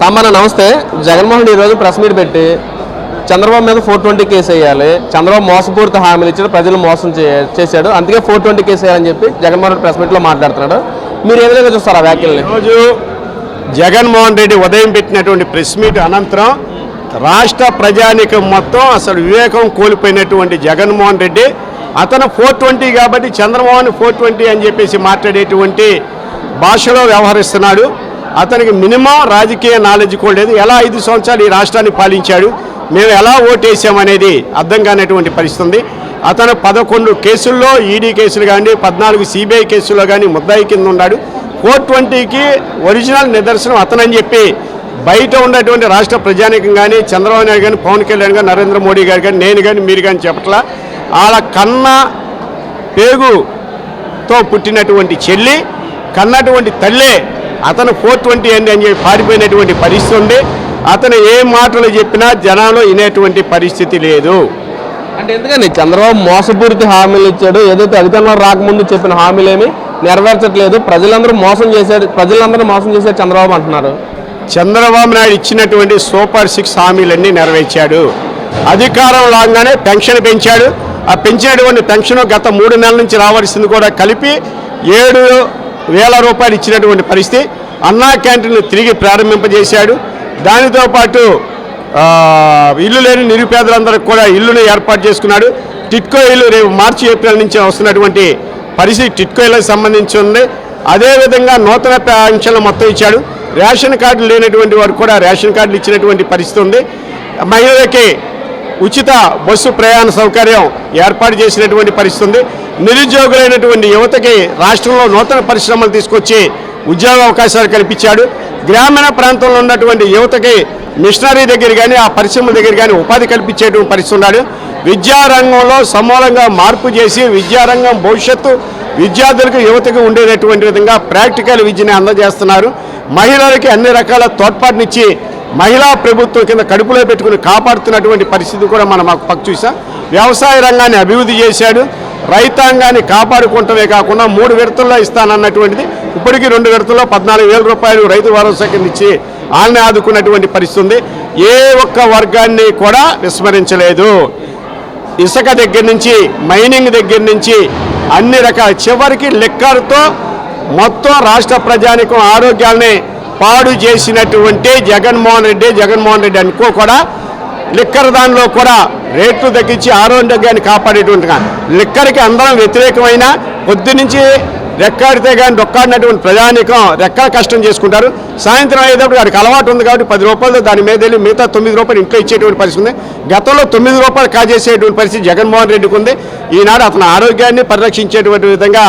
రామన్న నమస్తే. జగన్మోహన్ రెడ్డి ఈరోజు press meet పెట్టి చంద్రబాబు మీద 420 కేసు వేయాలి, చంద్రబాబు మోసపూరిత హామీలు ఇచ్చాడు, ప్రజలు మోసం చేశాడు, అందుకే 420 కేసు వేయాలని చెప్పి జగన్మోహన్ రెడ్డి ప్రెస్ మీట్లో మాట్లాడుతున్నాడు. మీరు ఏ విధంగా చూస్తారు ఆ వ్యాఖ్యల్ని? ఈరోజు జగన్మోహన్ రెడ్డి ఉదయం పెట్టినటువంటి ప్రెస్ మీట్ అనంతరం రాష్ట్ర ప్రజానీకం మొత్తం అసలు వివేకం కోల్పోయినటువంటి జగన్మోహన్ రెడ్డి అతను 420 కాబట్టి చంద్రమోహన్ 420 అని చెప్పేసి మాట్లాడేటువంటి భాషలో వ్యవహరిస్తున్నాడు. అతనికి మినిమం రాజకీయ నాలెడ్జ్ కూడా లేదు. ఎలా 5 సంవత్సరాలు ఈ రాష్ట్రాన్ని పాలించాడు, మేము ఎలా ఓటేసామనేది అర్థం కానటువంటి పరిస్థితి. అతను 11 కేసుల్లో ఈడీ కేసులు కానీ 14 సిబిఐ కేసుల్లో కానీ ముద్దాయి కింద ఉన్నాడు. 420కి ఒరిజినల్ నిదర్శనం అతనని చెప్పి బయట ఉన్నటువంటి రాష్ట్ర ప్రజానీకం కానీ చంద్రబాబు నాయుడు కానీ పవన్ కళ్యాణ్ కానీ నరేంద్ర మోడీ గారు కానీ నేను కానీ మీరు కానీ చెప్పట్లా. వాళ్ళ కన్న పేగుతో పుట్టినటువంటి చెల్లి కన్నటువంటి తల్లే అతను 420 అని చెప్పి పారిపోయినటువంటి పరిస్థితి ఉంది. అతను ఏ మాటలు చెప్పినా జనాలు వినేటువంటి పరిస్థితి లేదు. అంటే ఎందుకని చంద్రబాబు మోసపూరిత హామీలు ఇచ్చాడు, ఏదైతే అధికారంలో రాకముందు చెప్పిన హామీలేమి నెరవేర్చట్లేదు, ప్రజలందరూ మోసం చేశాడు చంద్రబాబు అంటున్నారు. చంద్రబాబు నాయుడు ఇచ్చినటువంటి సూపర్ 6 హామీలన్నీ నెరవేర్చాడు. అధికారం రాగానే పెన్షన్ పెంచాడు. ఆ పెంచినటువంటి పెన్షన్ గత 3 నెలల నుంచి రావాల్సింది కూడా కలిపి 7,000 రూపాయలు ఇచ్చినటువంటి పరిస్థితి. అన్నా క్యాంటీన్లు తిరిగి ప్రారంభింపజేశాడు. దానితో పాటు ఇల్లు లేని నిరుపేదలందరికీ కూడా ఇల్లును ఏర్పాటు చేసుకున్నాడు. టిట్కో ఇల్లు రేపు మార్చి ఏప్రిల్ నుంచి వస్తున్నటువంటి పరిస్థితి టిట్కో ఇళ్ళకి సంబంధించి ఉంది. అదేవిధంగా నూతన పెన్షన్లు మొత్తం ఇచ్చాడు. రేషన్ కార్డులు లేనటువంటి వారు కూడా రేషన్ కార్డులు ఇచ్చినటువంటి పరిస్థితి ఉంది. మహిళలకి ఉచిత బస్సు ప్రయాణ సౌకర్యం ఏర్పాటు చేసినటువంటి పరిస్థితి ఉంది. నిరుద్యోగులైనటువంటి యువతకి రాష్ట్రంలో నూతన పరిశ్రమలు తీసుకొచ్చి ఉద్యోగ అవకాశాలు కల్పించాడు. గ్రామీణ ప్రాంతంలో ఉన్నటువంటి యువతకి మిషనరీ దగ్గర కానీ ఆ పరిశ్రమల దగ్గర కానీ ఉపాధి కల్పించేటువంటి పరిస్థితి ఉన్నాడు. విద్యారంగంలో సమూలంగా మార్పు చేసి విద్యారంగం భవిష్యత్తు విద్యార్థులకు యువతకు ఉండేటటువంటి విధంగా ప్రాక్టికల్ విద్యని అందజేస్తున్నారు. మహిళలకి అన్ని రకాల తోడ్పాటునిచ్చి మహిళా ప్రభుత్వం కింద కడుపులో పెట్టుకుని కాపాడుతున్నటువంటి పరిస్థితి కూడా మనం పక్క చూసాం. వ్యవసాయ రంగాన్ని అభివృద్ధి చేశాడు. రైతాంగాన్ని కాపాడుకుంటమే కాకుండా 3 విడతల్లో ఇస్తానన్నటువంటిది ఇప్పటికీ 2 విడతల్లో 14,000 రూపాయలు రైతు భరోసా కింద ఇచ్చి వాళ్ళని ఆదుకున్నటువంటి పరిస్థితి ఉంది. ఏ ఒక్క వర్గాన్ని కూడా విస్మరించలేదు. ఇసుక దగ్గర నుంచి మైనింగ్ దగ్గర నుంచి అన్ని రకాల చివరికి లిక్కర్తో మొత్తం రాష్ట్ర ప్రజానికం ఆరోగ్యాన్ని పాడు చేసినటువంటి జగన్మోహన్ రెడ్డి అనుకో కూడా లిక్కర్ దానిలో కూడా రేట్లు తగ్గించి ఆరోగ్యాన్ని కాపాడేటువంటిగా లిక్కర్కి అందరం వ్యతిరేకమైన పొద్దు నుంచి రెక్కాడితే కానీ డొక్కాడినటువంటి ప్రజానికం రెక్కల కష్టం చేసుకుంటారు. సాయంత్రం అయ్యేటప్పుడు వాడికి అలవాటు ఉంది కాబట్టి 10 రూపాయలు దాని మీద వెళ్ళి మిగతా 9 రూపాయలు ఇంట్లో ఇచ్చేటువంటి పరిస్థితి ఉంది. గతంలో 9 రూపాయలు కాజేసేటువంటి పరిస్థితి జగన్మోహన్ రెడ్డికి ఉంది. ఈనాడు అతని ఆరోగ్యాన్ని పరిరక్షించేటువంటి విధంగా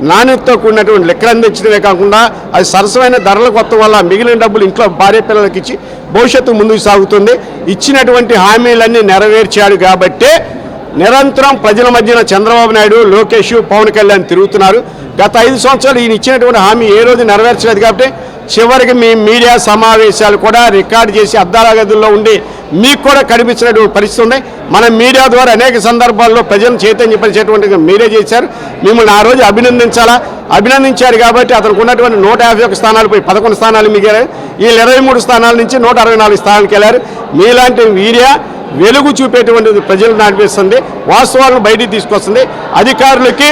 నాణ్యతతో కూడినటువంటి లెక్కలు అందించడమే కాకుండా అది సరసమైన ధరల కొత్త వల్ల మిగిలిన డబ్బులు ఇంట్లో భార్య పిల్లలకి ఇచ్చి భవిష్యత్తు ముందుకు సాగుతుంది. ఇచ్చినటువంటి హామీలన్నీ నెరవేర్చాడు కాబట్టే నిరంతరం ప్రజల మధ్యన చంద్రబాబు నాయుడు, లోకేష్, పవన్ కళ్యాణ్ తిరుగుతున్నారు. గత 5 సంవత్సరాలు ఈయన ఇచ్చినటువంటి హామీ ఏ రోజు నెరవేర్చలేదు కాబట్టి చివరికి మీ మీడియా సమావేశాలు కూడా రికార్డు చేసి అద్దాల గదుల్లో ఉండి మీకు కూడా కనిపించినటువంటి పరిస్థితి ఉంది. మన మీడియా ద్వారా అనేక సందర్భాల్లో ప్రజలను చైతన్యపరిచేటువంటి మీరే చేశారు. మిమ్మల్ని ఆ రోజు అభినందించారు కాబట్టి అతనికి ఉన్నటువంటి 151 స్థానాలు పోయి 11 స్థానాలు మిగిలారు. వీళ్ళు 23 స్థానాల నుంచి 164 స్థానాలకు వెళ్ళారు. మీలాంటి మీడియా వెలుగు చూపేటువంటిది ప్రజలు నడిపిస్తుంది, వాస్తవాలను బయటికి తీసుకొస్తుంది, అధికారులకి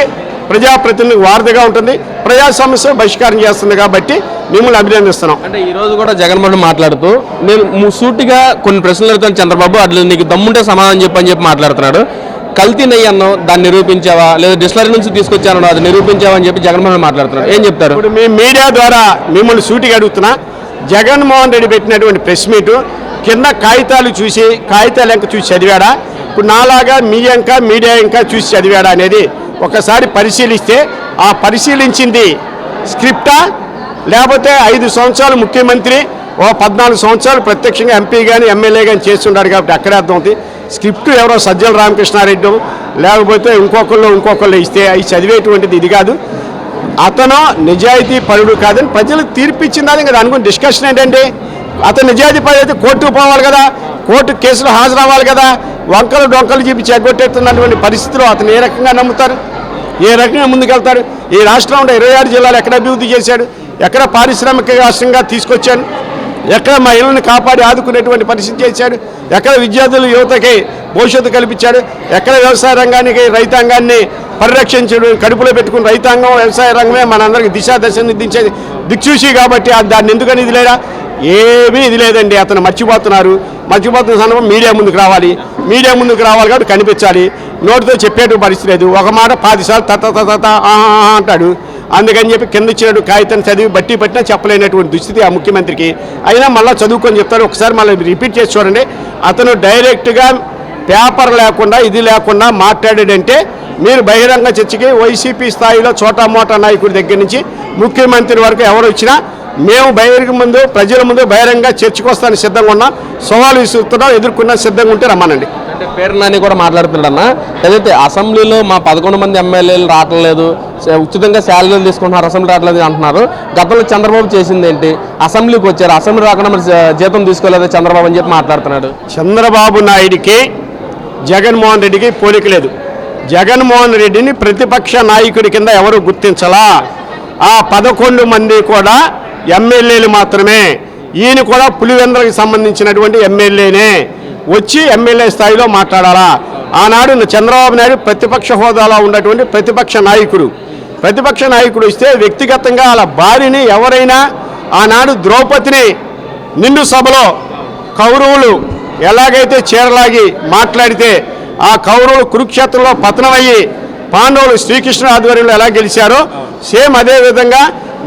ప్రజాప్రతినిధులకు వారధిగా ఉంటుంది, ప్రజా సమస్యలు పరిష్కారం చేస్తుంది కాబట్టి మిమ్మల్ని అభినందిస్తున్నాం. అంటే ఈ రోజు కూడా జగన్మోహన్ మాట్లాడుతూ నేను సూటిగా కొన్ని ప్రశ్నలు అడుగుతాను చంద్రబాబు, అట్లా నీకు దమ్ముంటే సమాధానం చెప్పని మాట్లాడుతున్నాడు. కల్తీ నెయ్యి అన్నావు, దాన్ని నిరూపించావా, లేదా డిస్లరీ నుంచి తీసుకొచ్చాను అది నిరూపించావా అని చెప్పి జగన్మోహన్ మాట్లాడుతున్నాడు. ఏం చెప్తారు? ఇప్పుడు మీ మీడియా ద్వారా మిమ్మల్ని సూటిగా అడుగుతున్నా. జగన్మోహన్ రెడ్డి పెట్టినటువంటి ప్రెస్ మీటు కింద కాగితాలు ఎంక చూసి చదివాడా? ఇప్పుడు నాలాగా మీ అంక మీడియా ఇంకా చూసి చదివాడా అనేది ఒకసారి పరిశీలిస్తే ఆ పరిశీలించింది స్క్రిప్టా లేకపోతే 5 సంవత్సరాలు ముఖ్యమంత్రి 14 సంవత్సరాలు ప్రత్యక్షంగా ఎంపీ కానీ ఎమ్మెల్యే కానీ చేస్తున్నాడు కాబట్టి అక్కడే అర్థమవుతుంది. స్క్రిప్ట్ ఎవరో సజ్జల రామకృష్ణారెడ్డి లేకపోతే ఇంకొకళ్ళు ఇస్తే అవి చదివేటువంటిది ఇది కాదు. అతను నిజాయితీ పరుడు కాదని ప్రజలకు తీర్పిచ్చిందని కదా అనుకుని డిస్కషన్ ఏంటంటే అతను నిజాయితీ పరుడు అయితే కోర్టుకు పోవాలి కదా, కోర్టు కేసులో హాజరవ్వాలి కదా. వంకలు డొంకలు చూపి చెగొట్టేస్తున్నటువంటి పరిస్థితిలో అతను ఏ రకంగా నమ్ముతారు, ఏ రకంగా ముందుకెళ్తాడు? ఈ రాష్ట్రంలో 26 జిల్లాలు ఎక్కడ అభివృద్ధి చేశాడు, ఎక్కడ పారిశ్రామిక రాష్ట్రంగా తీసుకొచ్చాడు, ఎక్కడ మహిళలను కాపాడి ఆదుకునేటువంటి పరిస్థితి చేశాడు? ఎక్కడ విద్యార్థులు యువతకి భవిష్యత్తు కల్పించాడు? ఎక్కడ వ్యవసాయ రంగానికి రైతాంగాన్ని పరిరక్షించడం, కడుపులో పెట్టుకుని రైతాంగం వ్యవసాయ రంగమే మనందరికీ దిశ నిర్దించేది దిక్సూచి కాబట్టి దాన్ని ఎందుకని ఇది లేదా? ఏమీ ఇది లేదండి. అతను మర్చిపోతున్న సందర్భం మీడియా ముందుకు రావాలి కాబట్టి కనిపించాలి. నోటితో చెప్పేట పరిస్థితి లేదు. ఒక మాట 10 సార్లు తత అంటాడు. అందుకని చెప్పి కింద ఇచ్చినట్టు కాగితం చదివి బట్టి పట్టినా చెప్పలేనటువంటి దుస్థితి ఆ ముఖ్యమంత్రికి. అయినా మళ్ళీ చదువుకొని చెప్తారు. ఒకసారి మళ్ళీ రిపీట్ చేసి చూడండి. అతను డైరెక్ట్గా పేపర్ లేకుండా ఇది లేకుండా మాట్లాడాడంటే మీరు బహిరంగ చర్చకి వైసీపీ స్థాయిలో చోటా మోటా నాయకుడి దగ్గర నుంచి ముఖ్యమంత్రి వరకు ఎవరు వచ్చినా మేము ప్రజల ముందు బహిరంగ చర్చకు వస్తానికి సిద్ధంగా ఉన్నాం. సవాలు విసురుతున్నాం, ఎదుర్కొన్నా సిద్ధంగా ఉంటే రమ్మనండి. అంటే పేరు నాని కూడా మాట్లాడుతున్నాడన్న. ఏదైతే అసెంబ్లీలో మా 11 మంది ఎమ్మెల్యేలు రావట్లేదు, ఉచితంగా శాలరీలు తీసుకుంటున్నారు, అసెంబ్లీ రావట్లేదు అంటున్నారు. గతంలో చంద్రబాబు చేసింది ఏంటి? అసెంబ్లీకి వచ్చారు, అసెంబ్లీ రాకుండా మరి జీతం తీసుకోలేదు చంద్రబాబు అని చెప్పి మాట్లాడుతున్నాడు. చంద్రబాబు నాయుడికి జగన్మోహన్ రెడ్డికి పోలిక లేదు. జగన్మోహన్ రెడ్డిని ప్రతిపక్ష నాయకుడి కింద ఎవరు గుర్తించలా. ఆ 11 మంది కూడా ఎమ్మెల్యేలు మాత్రమే. ఈయన కూడా పులివెందులకు సంబంధించినటువంటి ఎమ్మెల్యేనే. వచ్చి ఎమ్మెల్యే స్థాయిలో మాట్లాడాలా? ఆనాడు చంద్రబాబు నాయుడు ప్రతిపక్ష హోదాలో ఉన్నటువంటి ప్రతిపక్ష నాయకుడు వస్తే వ్యక్తిగతంగా వాళ్ళ భార్యని ఎవరైనా ఆనాడు ద్రౌపదిని నిండు సభలో కౌరవులు ఎలాగైతే చీరలాగి మాట్లాడితే ఆ కౌరవులు కురుక్షేత్రంలో పతనమయ్యి పాండవులు శ్రీకృష్ణ ఆధ్వర్యంలో ఎలా గెలిచారో సేమ్ అదే విధంగా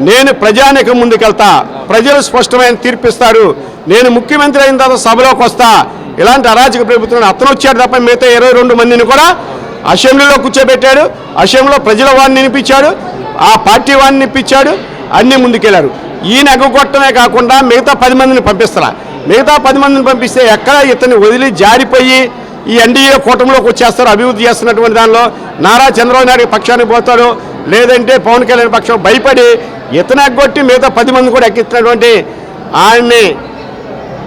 నేను ప్రజానికి ముందుకెళ్తా, ప్రజలు స్పష్టమైన తీర్పిస్తారు, నేను ముఖ్యమంత్రి అయిన తర్వాత సభలోకి వస్తా. ఇలాంటి అరాచక ప్రభుత్వం అతను వచ్చాడు తప్ప మిగతా 22 మందిని కూడా అసెంబ్లీలో కూర్చోబెట్టాడు. అసెంబ్లీలో ప్రజల వాడిని వినిపించాడు, ఆ పార్టీ వాడిని వినిపించాడు, అన్నీ ముందుకెళ్లారు. ఈయన ఎగ్గొట్టమే కాకుండా మిగతా 10 మందిని పంపిస్తారా? మిగతా 10 మందిని పంపిస్తే ఎక్కడ ఇతన్ని వదిలి జారిపోయి ఈ ఎన్డీఏ కూటమిలోకి వచ్చేస్తారు. అభివృద్ధి చేస్తున్నటువంటి దానిలో నారా చంద్రబాబు నాయుడు పక్షానికి పోతాడు, లేదంటే పవన్ కళ్యాణ్ పక్షం భయపడి ఇతను ఎగ్గొట్టి మిగతా 10 మంది కూడా ఎక్కిస్తున్నటువంటి ఆయన్ని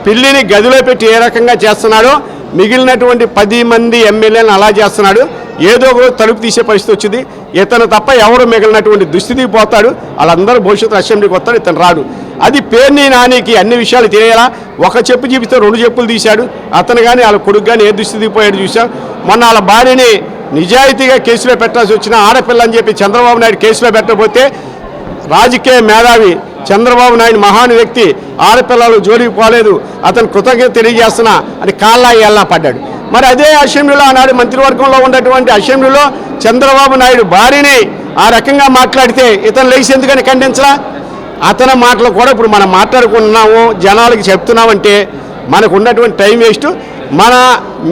పిల్లిని గదిలో పెట్టి ఏ రకంగా చేస్తున్నాడో మిగిలినటువంటి 10 మంది ఎమ్మెల్యేలను అలా చేస్తున్నాడు. ఏదో ఒక తలుపు తీసే పరిస్థితి వచ్చింది. ఇతను తప్ప ఎవరు మిగిలినటువంటి దుస్థితికి పోతాడు. వాళ్ళందరూ భవిష్యత్తు అసెంబ్లీకి వస్తాడు, ఇతను రాడు. అది పేర్ని నానికి అన్ని విషయాలు తెలియాలా? ఒక చెప్పు చూపిస్తే 2 చెప్పులు తీశాడు. అతను కానీ వాళ్ళ కొడుకు కానీ ఏ దుస్థితికి పోయాడు చూశాం. మొన్న వాళ్ళ భార్యని నిజాయితీగా కేసులో పెట్టాల్సి వచ్చిన ఆడపిల్ల అని చెప్పి చంద్రబాబు నాయుడు కేసులో పెట్టకపోతే రాజకీయ మేధావి చంద్రబాబు నాయుడు మహాను వ్యక్తి ఆడపిల్లలు జోలికి పోలేదు, అతను కృతజ్ఞత తెలియజేస్తున్నా అని కాళ్ళ పడ్డాడు. మరి అదే అసెంబ్లీలో ఆనాడు మంత్రివర్గంలో ఉన్నటువంటి అసెంబ్లీలో చంద్రబాబు నాయుడు భార్యని ఆ రకంగా మాట్లాడితే ఇతను లేచి ఎందుకని ఖండించలా? అతని మాటలు కూడా ఇప్పుడు మనం మాట్లాడుకుంటున్నాము, జనాలకి చెప్తున్నామంటే మనకు ఉన్నటువంటి టైం వేస్ట్. మన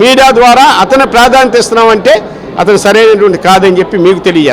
మీడియా ద్వారా అతను ప్రాధాన్యత ఇస్తున్నామంటే అతను సరైనటువంటి కాదని చెప్పి మీకు తెలియజేస్తాం.